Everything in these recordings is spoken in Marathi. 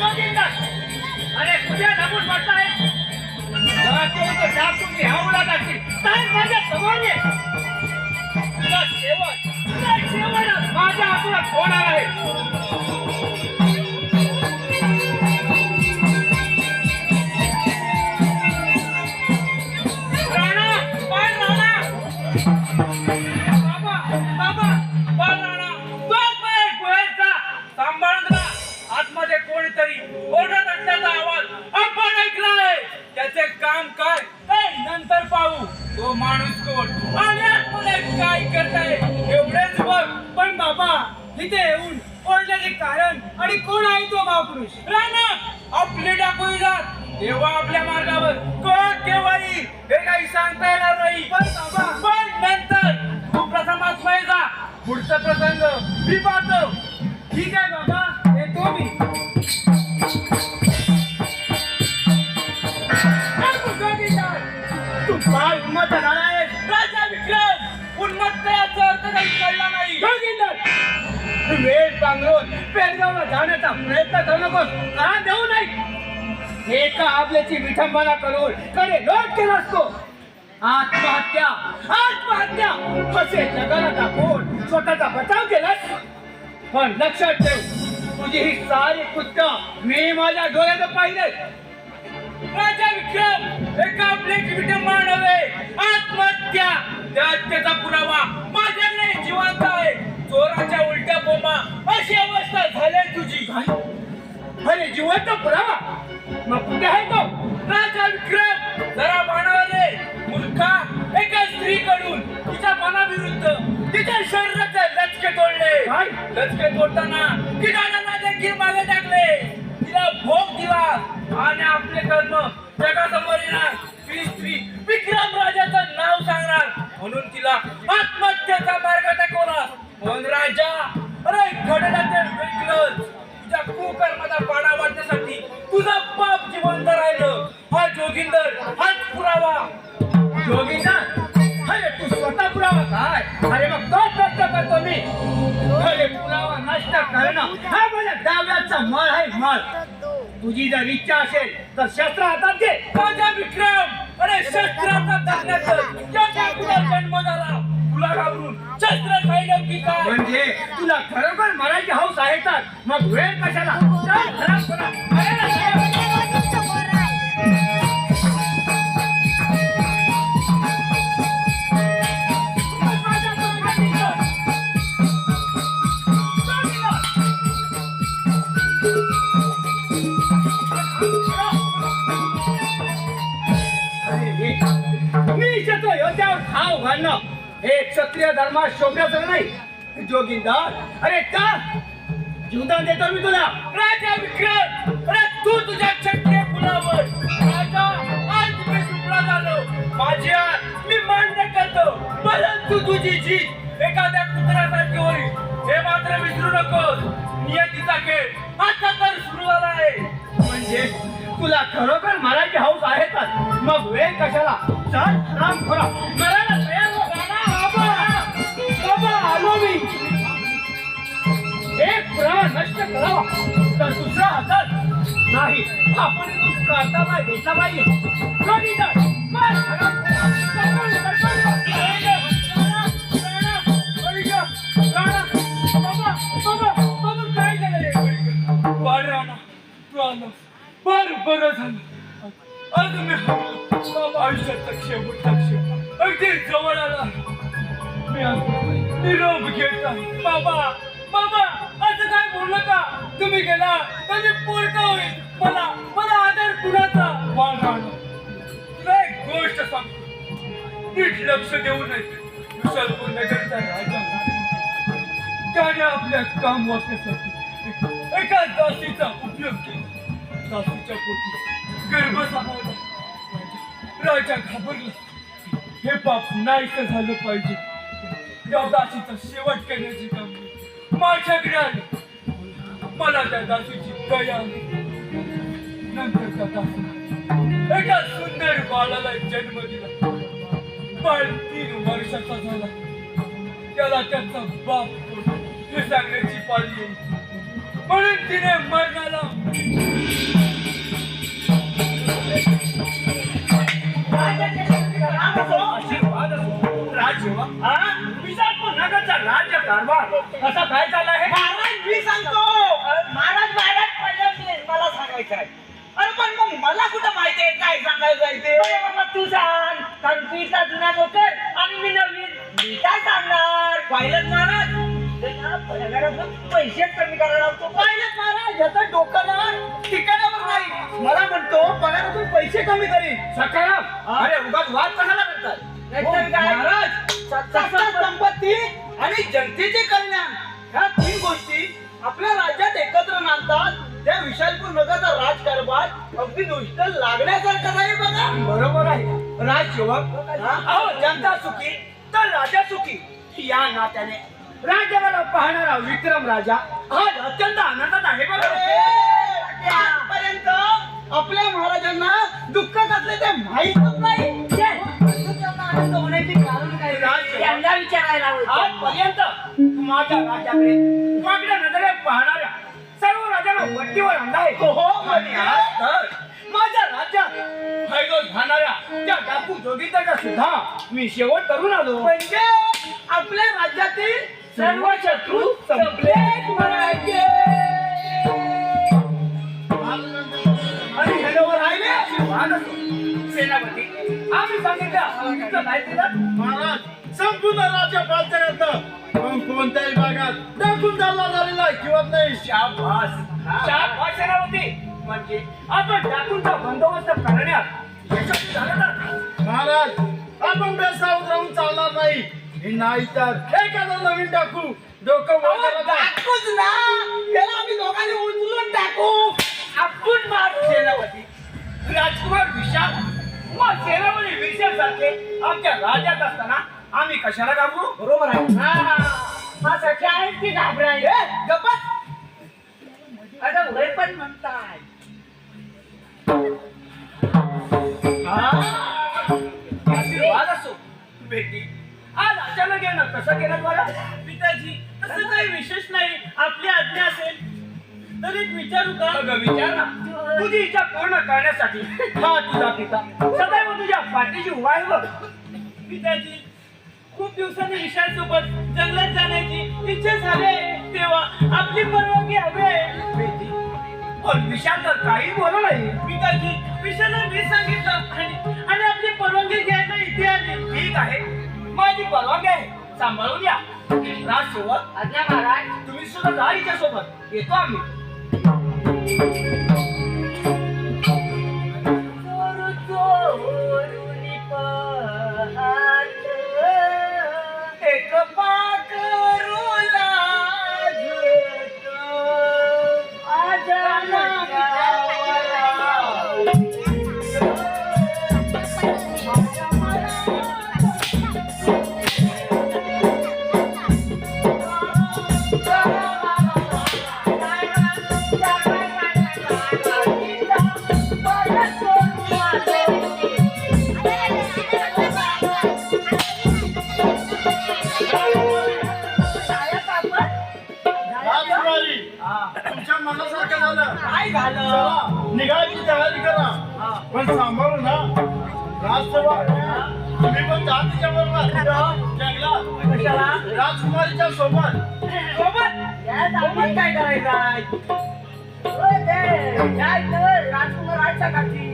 अरे तुझ्या नमून म्हटलंय तुझी हवला टाकली माझ्या समोर ये शेवट माझ्या हातून होणार आहे तो माणूस कोण आणि आतमध्ये काय करताय एवढेच बघ. पण बाबा इथे येऊन ओढण्याचे कारण आणि कोण आहे तो महापुरुष? राणा आपले टाकून जात तेव्हा आपल्या मार्गावर कोण केव्हाही हे काही सांगता येणार नाही. पण बाबा पण नंतर तू प्रथम आत्मय जा पुढचा प्रसंग मी पाहतो. ठीक आहे बाबा येतो मी. तू काय उन्मत्त झाला आहेस? राजा विक्रम उन्मत्ताचा अर्थ काही कळला नाही. वेळ पांघरून पेडगावला जाण्याचा प्रयत्न करू नकोस. का देऊ नाही एका आपल्याची विठंबना करून कडे लोट केला असतो. आत्महत्या आत्महत्या असे जगाला दाखवून स्वतःचा बचाव केलास. पण लक्षात ठेव तुझी ही सारी कृत्य मी माझ्या डोळ्यानं पाहिले. राजा विक्रम एका आपल्याची विटंबना नव्हे आत्महत्या त्या हत्येचा पुरावा माझ्याकडे जिवंत आहे. चोराच्या उलट्या बोंबा अशी अवस्था झाली तुझी. अरे जिवंत पुरावा मग कुठे आहे तो? राजा विक्रम जरा मानवाने मूर्खा एका स्त्रीकडून तिच्या मनाविरुद्ध तिच्या शरीराचे लचके तोडले. लचके तोडताना किडांना देखील मागे टाकले. तिला भोग दिला आणि आपले कर्म जगासमोर येणार. ती स्त्री विक्रम राजाचं नाव सांगणार म्हणून तिला आत्महत्येचा मार्ग दाखवला. पण राजा अरे घडला ते वेगळंच. तुझ्या कुकर्माचा पाडा वाढण्यासाठी तुझा बाप जिवंत राहिलं. हा जोगिंदर हाच पुरावा. जोगिंदर अरे तू स्वतः पुरावा काय? अरे मग तो कष्ट करतो मी. अरे पुरावा नष्ट करणं हा माझ्या डाव्याचा मळ आहे मळ. तुझी जर इच्छा असेल तर शस्त्र हातात घे. राजा विक्रम अरे शस्त्राचा तुला जन्म झाला. तुला घाबरून शस्त्र खायला की काय? म्हणजे तुला खरोखर मराठी हौस आहे तर मग वेळ कशाला? खाव घालणं हे क्षत्रिय धर्मात शोभण्याचं नाही. जोगिंदर अरे का जीवदान देतो मी तुला. राजा विक्रम अरे तू तुझ्या क्षत्रिय कुलावर राजा आज मी सुपला झालो. माझी मी मान्य करतो परंतु तुझी जीत एखाद्या कुत्र्यासारखी होईल हे मात्र विसरू नकोस. नियतीचा खेळ आता तर सुरू झाला आहे. म्हणजे तुला खरोखर मराठी हौस आहे तर मग वेळ कशाला? चल राम खरा मरायला तयार हो. बाबा आलो मी. एक पुरावा नष्ट करावा तर दुसरा हातात नाही. आपण करता घेतला पाहिजे. काय झालं? बरं झालं आज मी आयुष्याचा शेवटचा क्षण अगदी जवळ आला. मी निरोप घेत आहे. बाबा बाबा असं काय बोललं का? तुम्ही गेला तर पोरका होईल. मला आदर कुणाचा? तुला एक गोष्ट सांगतो नीट लक्ष देऊ नये. विशालपूर नगरचा राजा त्याने आपल्या काम वाचण्यासाठी एका दासीचा उपयोग केला. दासीच्या पोटी गर्भ सामावला. राजा घाबरला. हे पाप नाहीसं झालं पाहिजे. त्या दासीचा शेवट करण्याची काम माझ्याकडे आली. मला त्या दासीची दया आली. नंतर त्या दासी एका सुंदर बाळाला जन्म दिला. बाळ 3 वर्षाचा झाला. त्याला त्याचा बाप हे सांगण्याची पाळी येईल म्हणून तिने मरणाला राज्य कारभार कसा काय चालला आहे? महाराज मी सांगतो. महाराज पहिले मला सांगायचं आहे. अरे पण मग मला कुठं माहिती आहे काय सांगायचं आहे ते? बाबा तू सांग. कारण तू इथला जुना नोकर आणि मी नवीन. मी काय सांगणार? पाहिलं महाराज पैसे कमी करायला लागतो. पाहिलं महाराज याचं डोकं ना ठिकाणावर नाही. मला म्हणतो पगारातून पैसे कमी करीन. सकाराम अरे उगाच वाद कशाला करतात? महाराज सत्ता संपत्ती आणि जनतेचे कल्याण ह्या 3 गोष्टी आपल्या राज्यात एकत्र नांदतात. त्या विशालपूर नगरचा राजकारभार अगदी दुष्ट लागण्यासारखा नाही बघा. बरोबर आहे राजसेवक. अहो जनता सुखी तर राजा सुखी या नात्याने राज्याला पाहणारा विक्रम राजा आज अत्यंत आनंदात आहे बघा. आजपर्यंत आपल्या महाराजांना दुःख कसले ते माहीतच नाही. आनंद होण्याचे कारण काय? त्यांना विचारायला आजपर्यंत माझ्या राज्याकडे वाकड्या नजरे पाहणाऱ्या सर्व राजांना वट्टीवर आणला आहे. आणि आज तर माझ्या राज्यात फैदोस घालणाऱ्या त्या डाकू जोगीदाराचा सुद्धा मी शेवट करून आलो. म्हणजे आपल्या राज्यातील सर्व शत्रू संपले म्हणायचे. आणि हे लोक राहिले आशीर्वाद असो. सेनापती आम्ही सांगितलं नाही दिलं. महाराज संपूर्ण राज्य प्रांतातलं पण कोणत्याही भागात टाकून चालला झालेला किंवा नाही. शाबास सेनापती. म्हणजे आपण डाकूंचा बंदोबस्त करण्यात यशस्वी झालं ना. महाराज आपण बेसावध राहून चालणार नाही. नाही तर एखादा नवीन टाकू डोकं टाकूच ना. त्याला आम्ही दोघांनी उचलून टाकू. आपण मारू. सेनापती राजकुमार विशाल मग सेनापती विशाल सारखे आमच्या राज्यात असताना आम्ही कशाला घाबरू? बरोबर आहे. हा सख्या आहेत की घाबराय? गप्पा. आता वय पण म्हणताय. आशीर्वाद असो. बेटी आज अचानक येणं कसं केलं मला? पिताजी तसं काही विशेष नाही. आपली आज्ञा असेल तर एक विचारू का? विचार ना. तुझी इच्छा पूर्ण करण्यासाठी हा तुझा पिता सदैव तुझ्या पाठीशी उभा आहे बघ. पिताजी खूप दिवसांनी विशाल सोबत जंगलात जाण्याची इच्छा झाली तेव्हा आपली परवानगी हवी. बेटी पण विशाल तर काही बोलला नाही. पिताजी विशालला मी सांगितलं आणि आपली परवानगी घ्यायला इथे आली. ठीक आहे माझी परवानगी आहे. सांभाळून या. राजसेवक आज्ञा महाराज. तुम्ही सुद्धा जा हिच्या सोबत. येतो आम्ही. एक पाखरू लागत आजाना राजकुमारी तुमच्या मनासारखं झालं. काय झालं? चला, निघायची तयारी करा. पण सांभाळू ना. राजसेवक तुम्ही पण जा तिच्या बरोबर जंगलात. कशाला? राजकुमारीच्या सोबत. सोबत आपण काय करायचं? राजकुमार राजच्या काठी.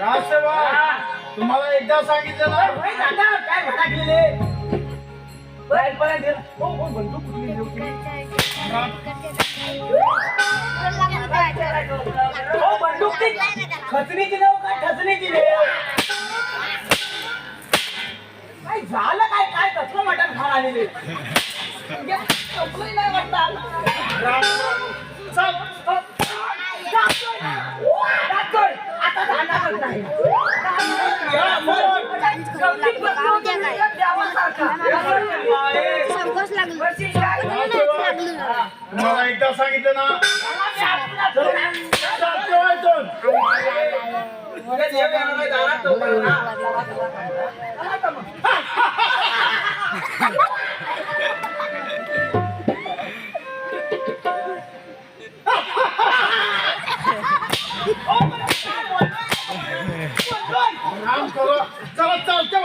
राजसेवक तुम्हाला एकदा सांगितलं ना. काय भटकलेले बंदूक कुठली बंदूक खचणीची नाव काय ठचणीची काय झालं? काय काय कसलं मटण खाण आलेले नाही वाटतात. आता जाणारच नाही. तुम्हाला एकदा सांगितलं ना. राम करो. चला चालते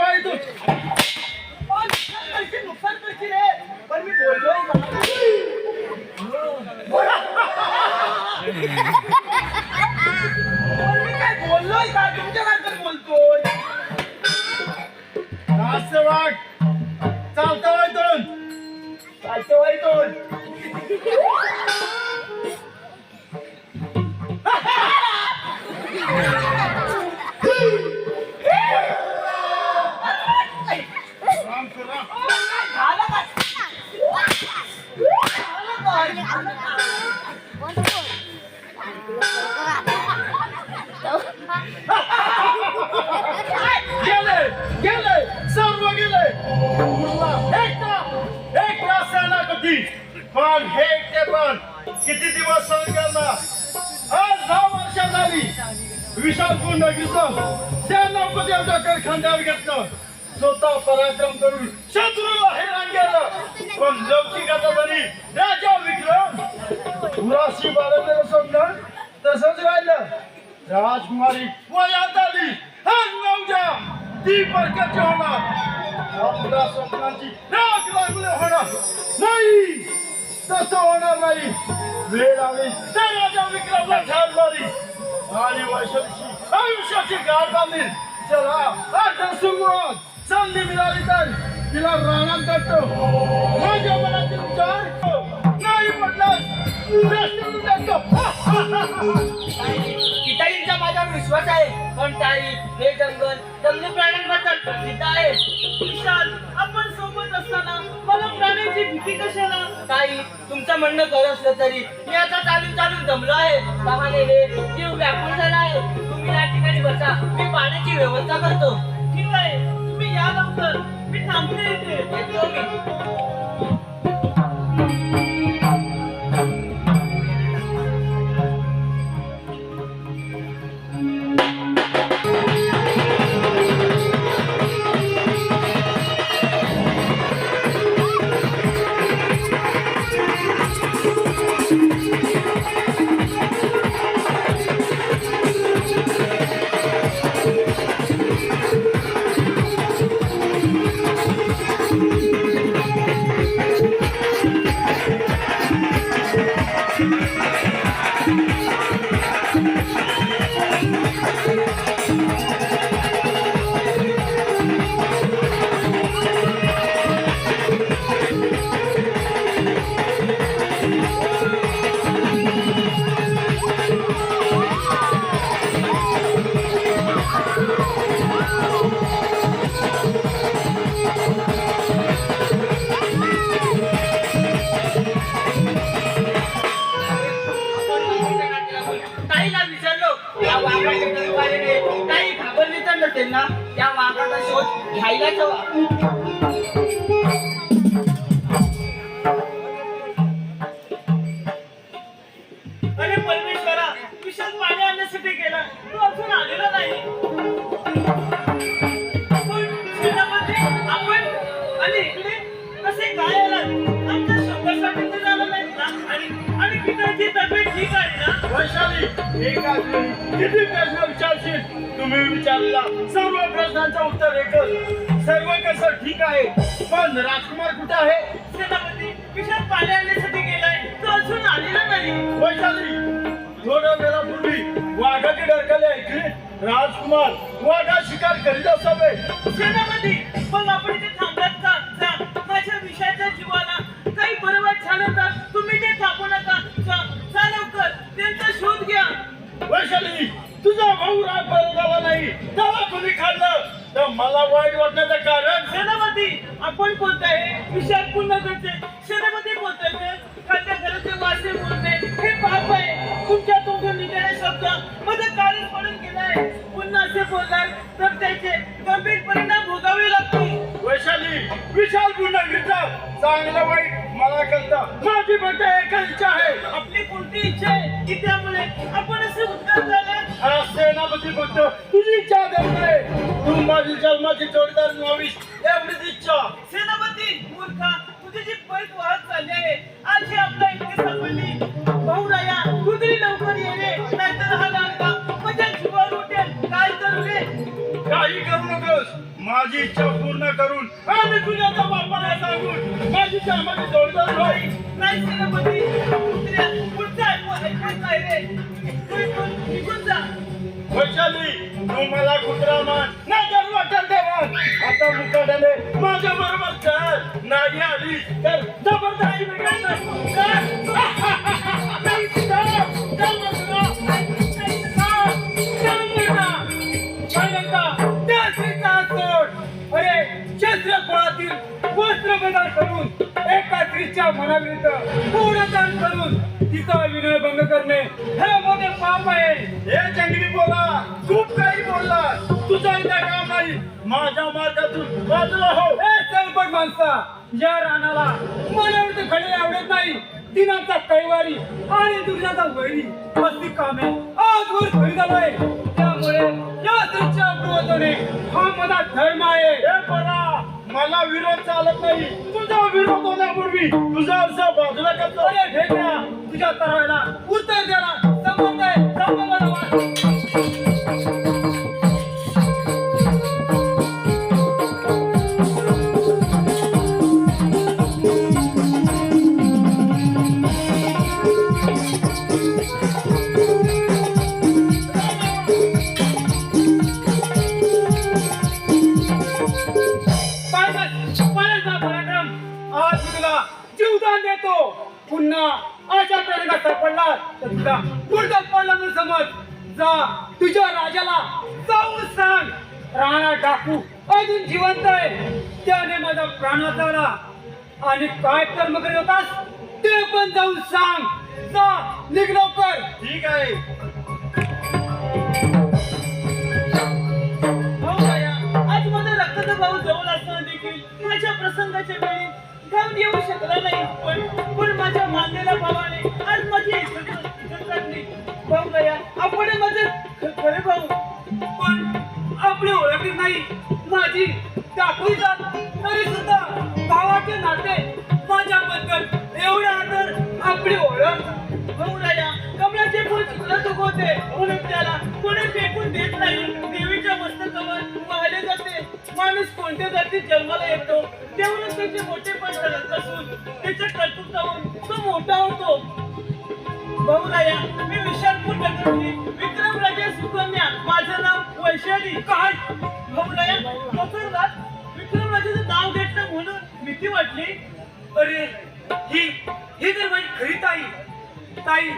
मी काय बोललोय का तुमच्यासारखं बोलतोय राजसेवक चालतं वाईटून चालतं वाईटून काम करा झालं का? झालं का? गेले गेले सर्व गेले एकटा सेनापती पण हे एकटे पण किती दिवस सहन करणार आज 10 वर्ष झाली विशाल नगरीचं सेनापती खांद्यावर घेतलं स्वतः पराक्रम करून शत्रूला हैराण केलं पण लौकिकाचा बरी राजा विक्रम उराशी बाळगलेलं स्वप्न तसंच राहिलं राजकुमारी वयात आली हर नवजा ती परकाची होणार आपल्या स्वप्नांची राख लागले होणार नाही तसं होणार नाही वेळ आली तर राजा विक्रमला ठार मारी आणि वैशालीची आयुष्याची गाठ बांधली चला आता सुरुवात संधी मिळाली तर तिला रानात करतो माझ्या मनातील विचार नाही म्हटलं किताईंचा माझ्यावर विश्वास आहे पण ताई हे जंगल जंगली प्राण्यांबद्दल प्रसिद्ध आहे विशाल आपण सोबत असताना मला प्राण्यांची भीती कशाला ताई तुमचं म्हणणं खरं असलं तरी मी आता चालून दमलो आहे तहानेने जीव व्याकुळ झाला आहे तुम्ही या ठिकाणी बसा मी पाण्याची व्यवस्था करतो ठीक आहे तुम्ही या लवकर मी थांबते इथे येतो मी ताईला विचारलो या वाघाच्या दरबारीने काही घाबरली तर नसेल ना त्या वाघाचा शोध घ्यायलाच हवा अरे परमेश्वरा विशाल पाणी आणण्यासाठी गेला तो अजून आलेला नाही पण सेनापती आपण आणि इकडे कसे काय आलात आमच्या शब्दासाठी तर झालं नाही ना आणि पिताची तब्येत ठीक आहे ना वैशाली एकाच वेळी किती प्रश्न विचारशील तुम्ही विचारला सर्व प्रश्नांचं उत्तर एकच सर्व कसं ठीक आहे पण राजकुमार कुठे आहे सेनापती विशाल पाणी आणण्यासाठी गेलाय तो अजून आलेला नाही वैशाली थोड्या वेळापूर्वी वाघाची डरकाली ऐकली राजकुमार वाघा शिकार करीत असावे सेनापती पण आपण इथे थांबलात का जा माझ्या विषयाच्या जीवाला काही बरं वाईट झालं तर तुम्ही ते थांबू नका जा लवकर त्यांचा शोध घ्या वैशाली तुझा भाऊ राग बरं झाला नाही त्याला तुम्ही खाल्लं तर मला वाईट वाटण्याचं कारण सेनापती आपण बोलताय विशाल पुन्हा करते सेनापती बोलताय खाल्ल्या घराचे वासे बोलणे हे पाप आहे तुमच्या तोंडून निघणारे शब्द माझं काळीच पडून गेलाय पुन्हा असे बोललात तर त्याचे गंभीर परिणाम भोगावे लागतील वैशाली विशाल गुन्हागरीचा चांगलं वाईट मला कळतं माझी फक्त एकच इच्छा आहे आपली कोणती इच्छा आहे की त्यामुळे आपण असे उत्तर झाले हा सेनापती फक्त तुझी इच्छा करते तू माझी जन्माची जोडीदार व्हावीस एवढीच इच्छा सेनापती मूर्खा तुझी जी पैस वाहत चालली आहे आज ही आपला इथे सापडली भाऊराया तू तरी लवकर ये रे नाहीतर हा लाडका माझ्या जीवावर उठेल काय करू रे काही करू नकोस माझी इच्छा पूर्ण करून आणि तुझ्या त्या बापाला सांगून माझी कामाची जोडदार होईल. नाही सेनापती, कुत्र्या, पुढचा ऐकून काय रे? तू इथून निघून जा. वैशाली, तू मला कुत्रा मान ना जर वाटल तेव्हा आता मुकाट्याने माझ्या बरोबर चल. नाही आली तर जबरदस्ती वेगळं नाही. अरे शस्त्र कुळातील वस्त्र बदल करून एका स्त्रीच्या मनाविरुद्ध पूर्णदान करून तिचा विनयभंग करणे हे मोठे पाप आहे. हे जंगली बोला, खूप काही बोलला, तुझा इथे काम नाही. माझ्या मार्गातून बाजूला हो. हे सलपट माणसा, या रानाला मनाविरुद्ध खडे आवडत नाही. दिनाचा कैवारी आणि दुर्जाचा वैरी अशी कामे आजवर खरीदालाय. त्यामुळे या स्त्रीच्या अप्रवतने हा माझा धर्म आहे. हे बरा, मला विरोध चालत नाही. तुझा विरोध होण्यापूर्वी तुझा अर्ज बाजूला करतो. अरे ढेकळा, तुझ्या तरायला उत्तर द्यायला संबंध आहे. संबंधाला वाट. पाण्याचा पराक्रम आज मी तुला जीवदान देतो. पुन्हा अशा प्रसंगात सापडला तर तुला पुढचा पडला म्हणून समज. जा तुझ्या राजाला जाऊन सांग, राणा डाकू अजून जिवंत आहे. त्याने माझा प्राण वाचवला. आणि काय कर्म करीत होतास ते पण जाऊन सांग. जा निघ लवकर. ठीक आहे. भाऊ राया, आज माझा रक्ताचा भाऊ जवळ असताना देखील माझ्या प्रसंगाच्या वेळी धावून येऊ शकला नाही. पण माझ्या मानलेल्या भावाने आज माझी इज्जत काढली. भाऊ राया, आपण माझे खरे भाऊ. पण आपली ओळखीत नाही. माझी टाकून जात तरी सुद्धा भावाचे नाते माझ्याबद्दल एवढा आदर, आपली ओळख. भाऊ राया, कमळाचे फूल चिखलात उगवते म्हणून त्याला कोणी फेकून देत नाही. देवीच्या मस्तकावर वाहिले जाते. माणूस कोणत्या जातीत जन्माला येतो तेवढंच त्याचे मोठेपण ठरत असून त्याच्या कर्तृत्वावरून तो मोठा होतो. भाऊ राया, मी विशालपूर नगरची विक्रमराजे सुकन्या. माझं नाव वैशाली. काय भाऊ राया, प्रसंगात विक्रमराजेचं नाव घेतलं म्हणून भीती वाटली. अरे ही तर माझी खरी ताई. ताई,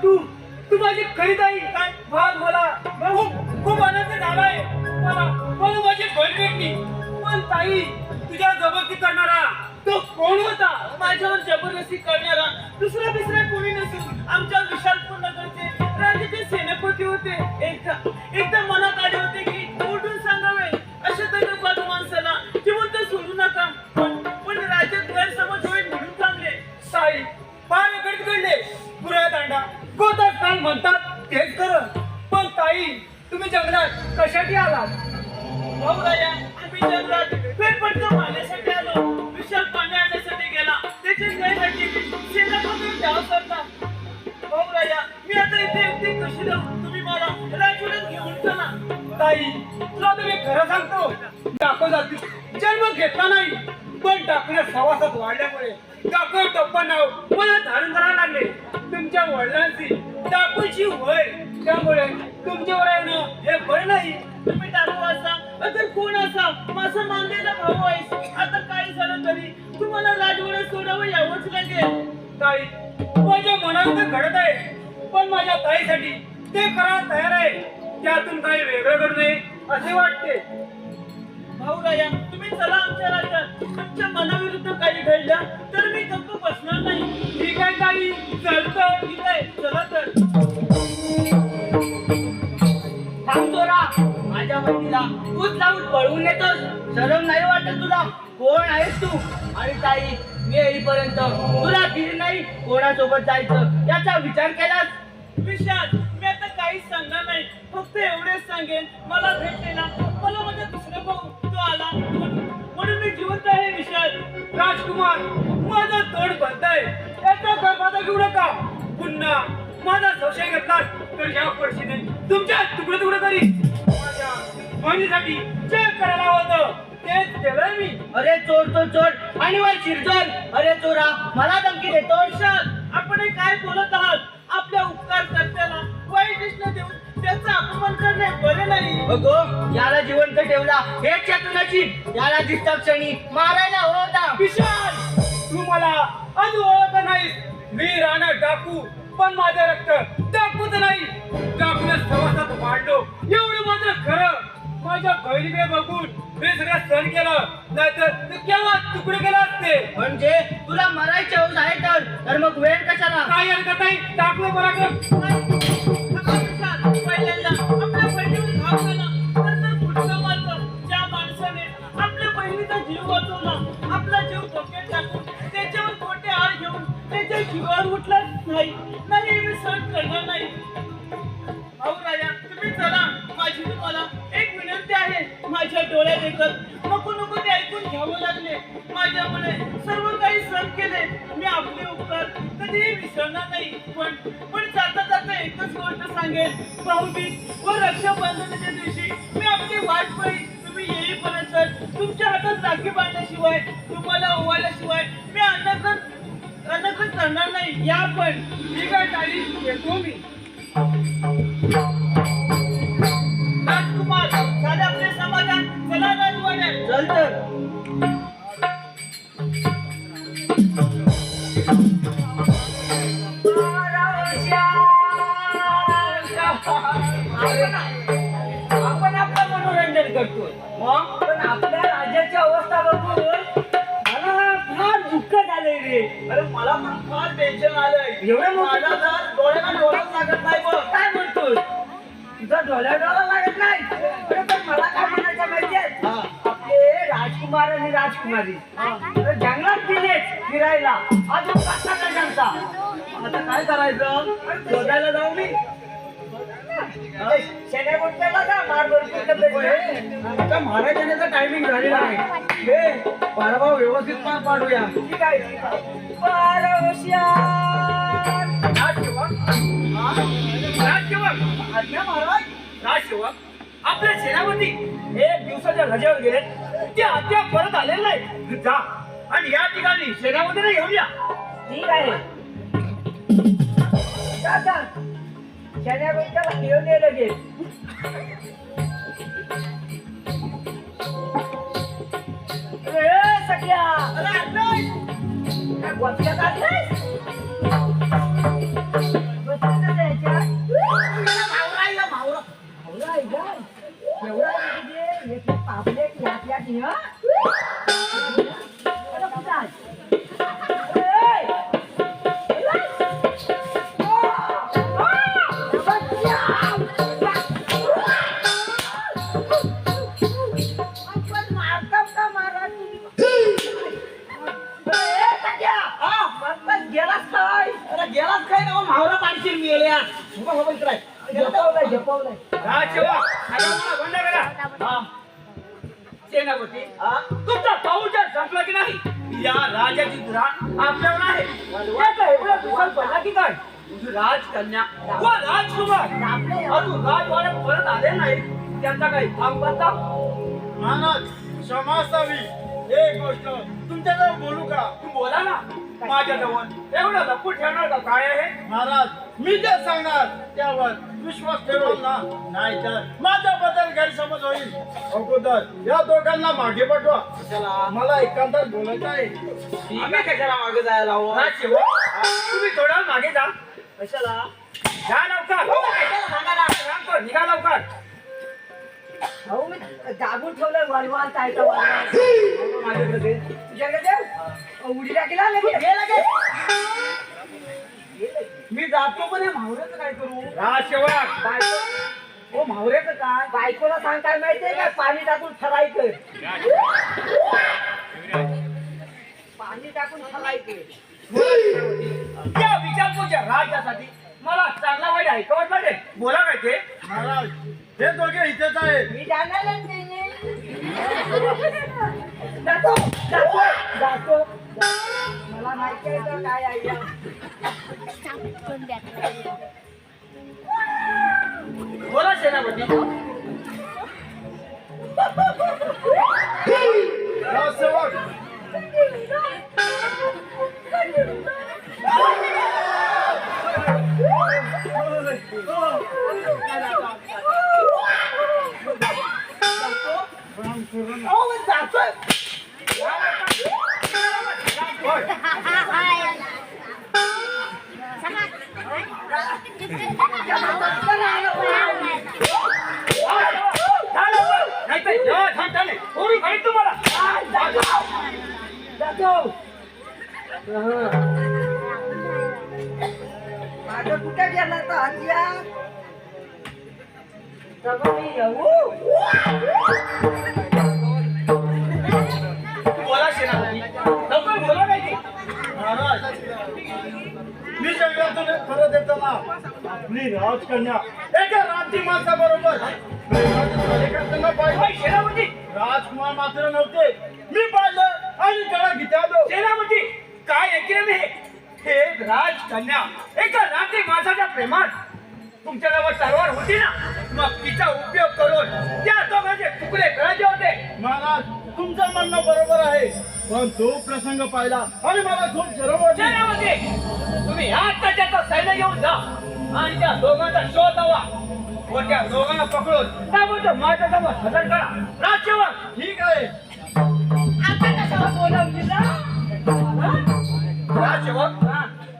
तू माझी खरी ताई. काय आज मला खूप आनंद झालाय. मला माझी बहीण भेटली. पण ताई, तुझ्या जबरदस्ती करणारा तो कोण होता? माझ्यावर जबरदस्ती करणारा दुसरा कोणी नसून आमच्या विशालपूर नगरचे राजाचे सेनापती होते. एकदा मनात आले होते की उठून सांगावे अशा तरी माणसाला जिवंत सोडू नका. पण राज्यात गैरसमज होईल म्हणून थांबले. ताई, फार घडले. पुऱ्या दांडा गोतात काल म्हणतात तेच खरं. पण ताई, तुम्ही जंगलात कशासाठी आलात? भाऊ राया, आम्ही जंगलात फेरफटका मारण्यासाठी आलो. विशाल पाणी आणण्यासाठी गेला. त्याची गैरहजेरी सेनापती धाव करता. भाऊ राया, मी आता इथे एकटी कशी राहू? तुम्ही मला राजवाड्यात घेऊन चला. ताई, तुला तर मी खरं सांगतो, डाको जाती जन्म घेतला नाही. पण डाकूच्या सहवासात वाढल्यामुळे डाकू टप्पा नाव मला धारण करायला लागले. तुमच्या वडिलांची डाकूची वय, त्यामुळे तुमच्यावर येणं हे बरं नाही. तुम्ही टाकू असा तर कोण असा माझा मानलेला भाऊ आहेस. आता काही झालं तरी तुम्हाला राजवाड्यात सोडावं यावंच लागेल. ताई, माझ्या मनात तर घडत आहे. पण माझ्या ताईसाठी ते करायला तयार आहे. त्यातून काही वेगळं घडू नये असे वाटते. भाऊ राया, तुम्ही चला आमच्या राज्यात. तुमच्या मनाविरुद्ध काही घडलं तर मी गप्प बसणार नाही. ठीक आहे ताई, चलतं. ठीक आहे, चला तर. थांबतोरा, माझ्या बहिणीला तूच लावून पळवून येतोस. शरम नाही वाटत तुला? कोण आहेस तू? आणि ताई, मी येईपर्यंत तुला धीर नाही कोणासोबत जायचं याचा विचार केलास? विशाल, मी आता काहीच सांगणार नाही. फक्त एवढेच सांगेन, मला भेटलेला मला माझा दुसरा भाऊ तो आला म्हणून मी जिवंत आहे. विशाल राजकुमार, माझं तोंड बंद आहे. याचा गर्भाचा घेऊ नका. पुन्हा माझा संशय घेतला तर या वर्षीने तुमच्या तुकडे करी. माझ्या बहिणीसाठी जे करायला होतं तेच केलंय मी. अरे चोर तो चोर आणि वर शिरजोन. अरे चोरा मला धमकी देतो. आपण हे काय बोलत आहात? आपल्या उपकार कर्त्याला वाईट दिसणं देऊन त्याचा अपमान करणे बरे नाही. अगो याला जिवंत ठेवला हेच चतुराची. याला दिसता क्षणी मारायला होता. विशाल तू मला अनुभवत नाहीस. मी राणा डाकू पण माझं रक्त डाकूच नाही. डाकूने सवासात वाढलो एवढं मात्र खरं. माझ्या बहिणीकडे बघून मी सगळं सहन केलं. नाहीतर तू केव्हा तुकडे केला असते. म्हणजे तुला मरायचे हौस आहे तर मग वेळ कशाला? काय हरकत नाही टाकलं पराक्रम. पहिल्यांदा आपल्या बहिणीवर घाव झाला, नंतर पुढचा मार्ग. ज्या माणसाने आपल्या बहिणीचा जीव वाचवला, आपला जीव धोक्यात टाकून त्याच्यावर खोटे आळ घेऊन त्याच्या जीवावर उठला नाही मी सहन करणार नाही. भाऊ राजा तुम्ही चला. माझी तुम्हाला एक विनंती आहे. माझ्या डोळ्यात देखत नको नको ते ऐकून घ्यावं लागले. माझ्यामुळे सर्व काही सहन केले. मी आपले उपकार कधीही विसरणार नाही. पण जाता जाता एकच गोष्ट सांगेन. भाऊबीज व रक्षाबंधनाच्या दिवशी मी आपली वाट पाहिन. तुम्ही येईपर्यंत तुमच्या हातात राखी बांधल्याशिवाय, तुम्हाला ओवाळल्याशिवाय मी अन्नकन करणार नाही. या पण ठीक आहे ताई येतो मी. राजकुमार झाले आपले समाधान. चला राजवाड्यात. चल तर. आपण आपलं मनोरंजन करतोय. मग पण आपल्या राज्याची अवस्था बघून मला फार दुःख झालंय रे. अरे मला पण फार टेन्शन आलंय. एवढं मोठं- माझा तर डोळ्याला डोळाच लागत नाही बघ. काय म्हणतोस? तुझा डोळ्याला लागत नाही. अरे पण मला काय म्हणायचं माहितीये? आपले राजकुमार आणि राजकुमारी अरे जंगलात गेले फिरायला. अजून कसा काय जमता? आता काय करायचं? शोधायला जाऊ मी. शेण्या गोट्याला जा. मार आता महाराजांचा टायमिंग झालेला आहे. हे पराभव व्यवस्थित पार पाडूया. ठीक आहे ठीक आहे. राजसेवक आज्ञा महाराज. राजसेवक आपले सेनापती एक दिवसाच्या रजेवर गेले. ते अद्याप परत आलेले नाही. जा आणि या ठिकाणी सेनापतीला घेऊन या. ठीक आहे. जा जा. शेण्या गोट्याला घेऊन ये लगेच. अरे सख्या. अरे आणलंय. काय गोट्यात आणलंय? बसलं ना याच्यात? भावरा आहे का भावरा? भावरा आहे का? एवढा म्हणजे एक पापलेट यातल्या की हं? अरे कुठं आहे? ए! आपण मारतात का महाराज? गेलास काय? अरे गेलास काय ना भावरा पाडशील मी येल्या. झपवलंय. राजसेवक आता मला बंद करा. सेनापती तुमचा पाऊचा संपला की नाही? या राजाची धुरा आपल्यावर आहे. याचा एवढा दुकान पडला की काय? तुझी राजकन्या व राजकुमार अजून राजवाड्यात परत आले नाही. त्यांचा काही काम करता? महाराज क्षमा असावी. एक गोष्ट तुमच्याजवळ बोलू का? तू बोला ना. माझ्याजवळ एवढं लपून ठेवणार का काय आहे? महाराज मी जे सांगणार त्यावर विश्वास ठेवाल ना? नाही तर माझ्याबद्दल गैरसमज होईल. अगोदर या दोघांना मागे पाठवा. मला एकांतात बोलायचं आहे. आम्ही कशाला मागे जायला हवं? राजसेवक तुम्ही थोडा मागे जा. कशाला? जा लवकर. कशाला सांगा ना. सांगतो निघा लवकर. भाऊ मी जागून ठेवलंय वळवाल काय तर माझ्याकडे तुझ्याकडे देऊ उडी टाकीला लगेच मी जातो पण हे म्हावऱ्याचं काय करू? राजसेवक बायको हो म्हावऱ्याचं काय? बायकोला सांग काय माहितीये का? पाणी टाकून ठरायचं. पाणी टाकून ठरायचं. त्या विचारपूरच्या राज्यासाठी मला चांगला वाईट ऐकवत लागेल. बोला काय ते? महाराज हे दोघे इथेच आहेत. मी जाणार जातो जातो जातो. मला माहिती आहे तर काय आयडिया. बोला सेनापती. राजसेवक जातोय माझं कुठे गेला तर हत्या बोला सेनापती लवकर बोला नाही ते. महाराज मी जंगलातून परत येताना आपली राजकन्या एका रानटी माणसाबरोबर कार्यकर्त्यांना पाहिलं. सेनापती राजकुमार मात्र नव्हते. मी पाहिलं आणि त्याला घेतालो. सेनापती काय ऐकलं मी हे एक राजकन्या एका रात्री माणसाच्या प्रेमात तुमच्या जवळ तलवार होती ना मग तिचा उपयोग करून त्या दोघांचे तुकडे करायचे होते. महाराज तुमचं म्हणणं बरोबर आहे पण तो प्रसंग पाहिला आणि मला खूप शरम वाटली. सेनापती तुम्ही आता त्याचा सैन्य घेऊन जा आणि त्या दोघांचा शोध लावा व त्या दोघांना पकडून त्याबद्दल माझ्या समोर हजर करा. राजसेवक ठीक आहे. आता कशाला बोलवलीला राजसेवक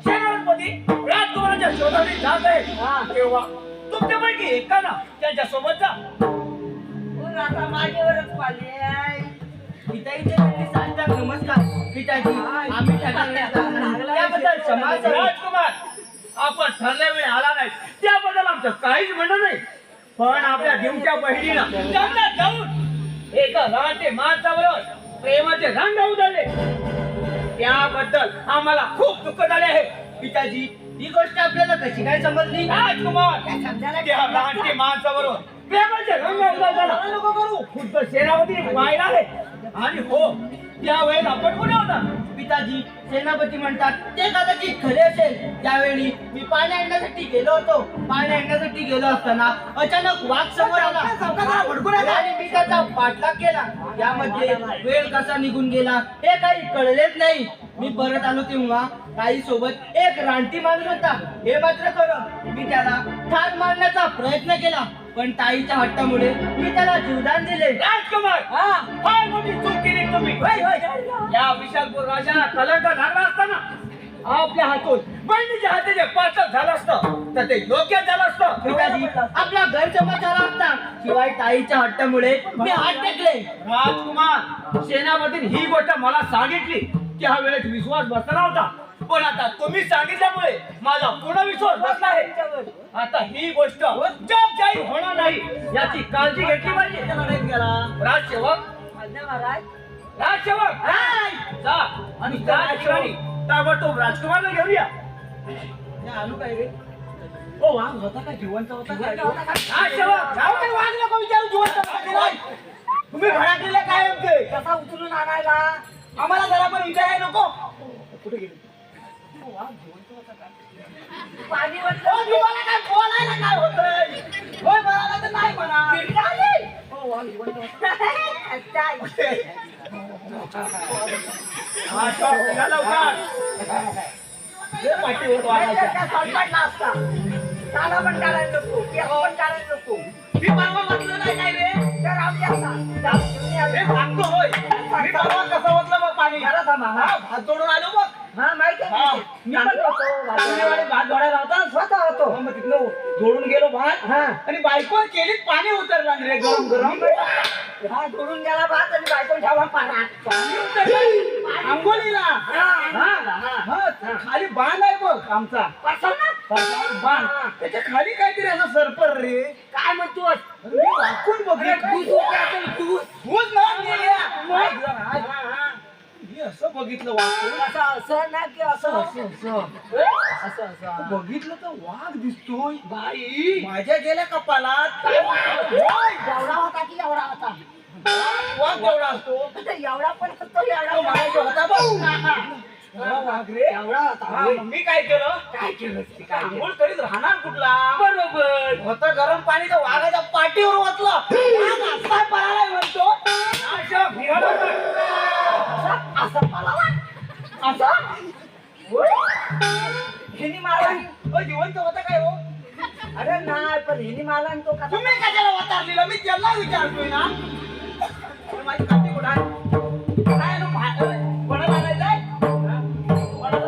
सेनापती राजकुमारांच्या शोधाने जात आहे तेव्हा तुमच्यापैकी एकाना त्यांच्या सोबत जा. मग आता माझ्यावरच पाली आहे पिताजीचे त्यांनी साष्टांग नमस्कार. पिताजी आम्ही त्याबद्दल क्षमा करा. राजकुमार आपण ठरल्या वेळी आला नाही त्याबद्दल आमचं काहीच म्हणणं नाही पण आपल्या देवच्या बहिणीनं जंगलात जाऊन एका राहते माणसाबरोबर प्रेमाचे रंग उधळले त्याबद्दल आम्हाला खूप दुःख झाले आहे. पिताजी ही गोष्ट आपल्याला कशी काय समजली? राजकुमार त्या राहते माणसाबरोबर प्रेमाचे रंग उधळताना नको करू खुद्द सेनापती पाहिला आहे आणि हो त्यावेळेस आपण कुठे होता? पिताजी सेनापती म्हणतात ते कदाचित खरे असेल. त्यावेळी मी पाणी आणण्यासाठी गेलो होतो. पाणी आणण्यासाठी गेलो असताना अचानक वाघ समोर आला आणि मी त्याचा पाठलाग केला. यामध्ये वेळ कसा निघून गेला हे काही कळलेच नाही. मी परत आलो तेव्हा काही सोबत एक रानटी माणूस होता. हे मात्र खरं मी त्याला ठार मारण्याचा प्रयत्न केला पण ताईच्या हट्टामुळे मी त्याला जीवदान दिले. राजकुमार फार मोठी चूक केली तुम्ही. या विशालपूर राजाला कलंक लागला असताना आपल्या हातून बहिणीच्या हाताचे पातळ झालं असतं तर ते योग्य झालं असतं. पिताजी आपला घर जमा झाला असता शिवाय ताईच्या हट्टामुळे मी हात टेकले. राजकुमार सेनापतीने ही गोष्ट मला सांगितली त्या वेळेस विश्वास बसला नव्हता पण आता तुम्ही सांगितल्यामुळे माझा पूर्ण विश्वास बसला आहे. आता ही गोष्ट जग जाहीर होणार नाही याची काळजी घेतली पाहिजे. राजसेवक राजसेवक जा आणि त्या ठिकाणी ताबडतोब राजकुमारला घेऊन या. आलू काय रे? ओ वाघ होता का जिवंत होता राजसेवक जाऊ दे. वाघ नको विचारू जिवंत होता की नाही. तुम्ही घरातले काय होते कसा उचलून आणायला आम्हाला जरा पण विचारायला नको. कुठे गेले पाणी वाटलं तुम्हाला काय बोलायला काय होतंय? होय बोलायला तर नाही म्हणा. हो वाघ जिवंत होता. हा शॉप घ्या लवकर. हे पाठीवर वाघाच्या संकटला असता. त्याला पण काढायला नको त्याला पण काढायला नको. मी परवा म्हटलं नाही काय रे तर आमच्या हे सांगतो होय मी परवा कसं ओतलं बघ पाणी. हात जोडून आलो बघ. हा माहिती आहे मी पण होतो वाटणेवाडी भात जोडायला होता स्वतः होतो. मग तिथनं जोडून गेलो भात आणि बायको केलीत पाणी उतरला रे गरम गरम. हा जोडून गेला भात आणि बायको ठेवा पाण्यात पाणी उतरलं आंघोळीला. खाली बांध आहे बघ आमचा बांध त्याच्या खाली काहीतरी असं सरपर रे काय म्हणतोस मी वाकून बघितलं तूच ना मी असं बघितलं वाकून असं ना की असं बघितलं तर वाघ दिसतोय बाई माझ्या गेल्या कपालात एवढा होता की एवढा होता वाघ एवढा असतो एवढा पण असतो एवढा होता वाघ रे एवढा होता. मी काय केलं आंघोळ करीत राहणार कुठला बरोबर होतं गरम पाणी तर वाघाच्या पाठीवर वाचलं वाघ असा पळाला म्हणतो असा हिनी मारला जिवंत होता काय हो अरे नाही पण हिनी मारला आणि तो कसा तुम्ही कशाला वातारलेला मी त्याला विचारतोय ना तर माझी काठी कुठं आहे काय नो कोणाला आणायचंय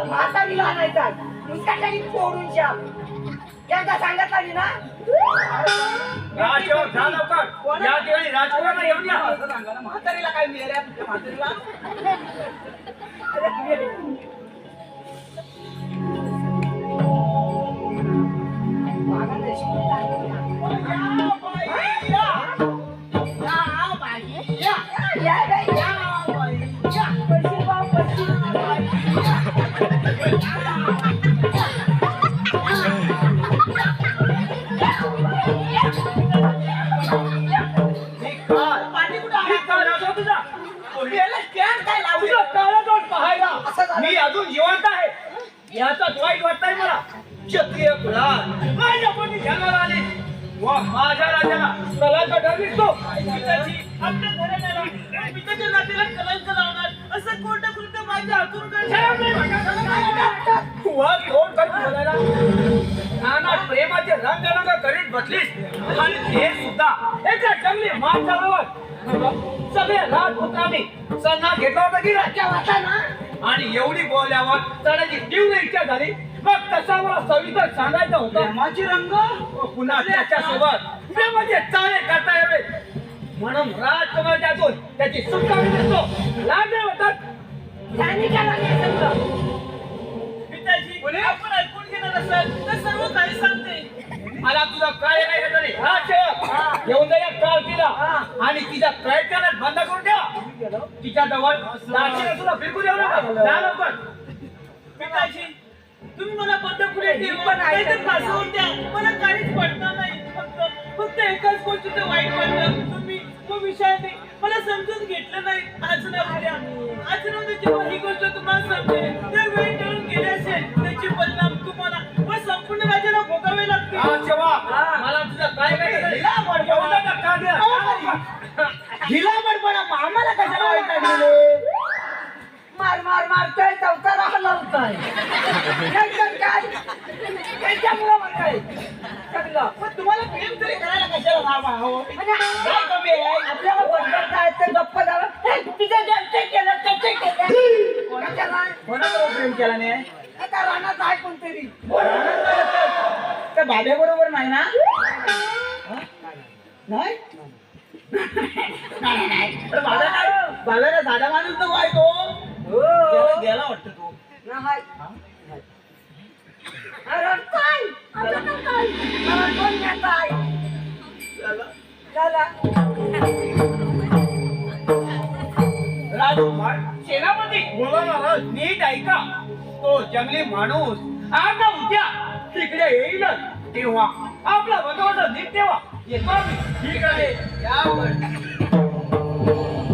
म्हातारीला आणायचा मुसकाटाने फोडून शाप एकदा सांगत आली ना राजसेवक जा लवकर या ठिकाणी राजकुमारांना घेऊन या असं सांगा ना म्हातारीला काय मिळाल्या तुमच्या म्हातारीला अरे मी अजून जिवंत आहे याचाच वाईट वाटतंय मला क्षत्रिय कुलात माझ्या पोटी जन्माला आली व माझ्या राजाला कलंक ठरवितो आपल्या घराण्याला पित्याच्या नातीला कलंक लावणार असं कोणतं कृत्य माझ्या हातून तोड कर बोलायला नाना प्रेमाचे रंग करीत बसलीस आणि ते सुद्धा एका जंगली माणसाबरोबर सगळे राजपुत्रांनी सन्ना घेतला होता की राज्या वाचा ना आणि एवढी बोलल्यावर चढायची तीव्र इच्छा झाली मग तसा मला सविस्तर सांगायचं होतं प्रेमाची रंग पुन्हा त्याच्यासोबत प्रेमाचे चाळे करता यावे म्हणून राजकुमारातून त्याची सुटका दिसतो लागले होतात पिताजी आपण ऐकून घेणार असाल तर सर्व काही सांगते मला तुझा काय नाही घेतलं नाही राजसेवक घेऊन जा या कार्तीला आणि तिच्या प्रयत्नात बंद करून ठेवा तिच्या जवळ दासीला तुला बिलकुल येऊ नका जा लवकर पिताजी तुम्ही मला बंद पुढे ठेवून द्या मला काहीच पडणार नाही फक्त एकाच गोष्टीचं वाईट वाटलं तुम्ही तो विषय नाही मला समजून घेतलं नाही आज ना उद्या आज ना उद्या जेव्हा ही गोष्ट तुम्हाला समजेल त्या वेळ टळून गेले असेल त्याचे परिणाम तुम्हाला व संपूर्ण राज्याला भोगावे लागतील मला तुझं काय हिला बडबडा आम्हाला कशाला वाईट लागले मार मार मारतोय चौथा हलवतोय काय त्याच्यामुळं म्हणताय सगळं पण तुम्हाला प्रेम तरी करायला कशाला नाव आहो काय कमी आहे आपल्याला बडबड काय तर गप्प झालं तिथे ते केलं त्याचे केलं कोणाबरोबर प्रेम केला नाही आता रानात आहे कोणतरी त्या बाब्याबरोबर नाही ना नाही बाब्याला साधा माणूस नको आहे तो गेला वाटतं तो राजकुमार सेनापती बोला महाराज नीट ऐका तो जंगली माणूस आता उद्या तिकडे येईलच तेव्हा आपला बंदोबस्त नीट ठेवा येतो आम्ही ठीक आहे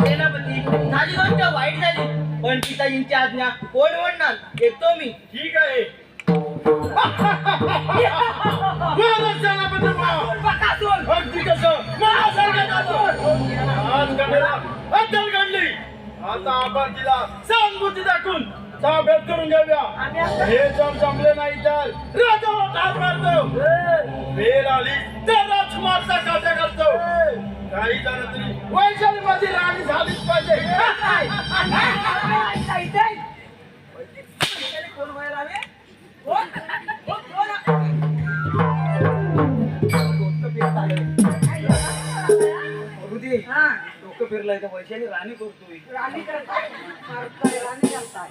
सेनापती झाली गोष्ट वाईट झाली पण पिताजींची आज्ञा कोण म्हणणार येतो मी ठीक आहे महाराज सेनापती महाराज अगदी कसं आज गणेला अद्दल घडली आता आपण तिला सहानुभूती दाखवून ताब्यात करून घेऊया हे जर जमले नाही तर राजाला ठार मारतो वेळ आली तर राजकुमारचा काटा करतो काही झालं तरी वैशाली माझी राणी झालीच पाहिजे डोकं फिरलंय तर वैशाली राणी करतोय राणी करताय राणी करताय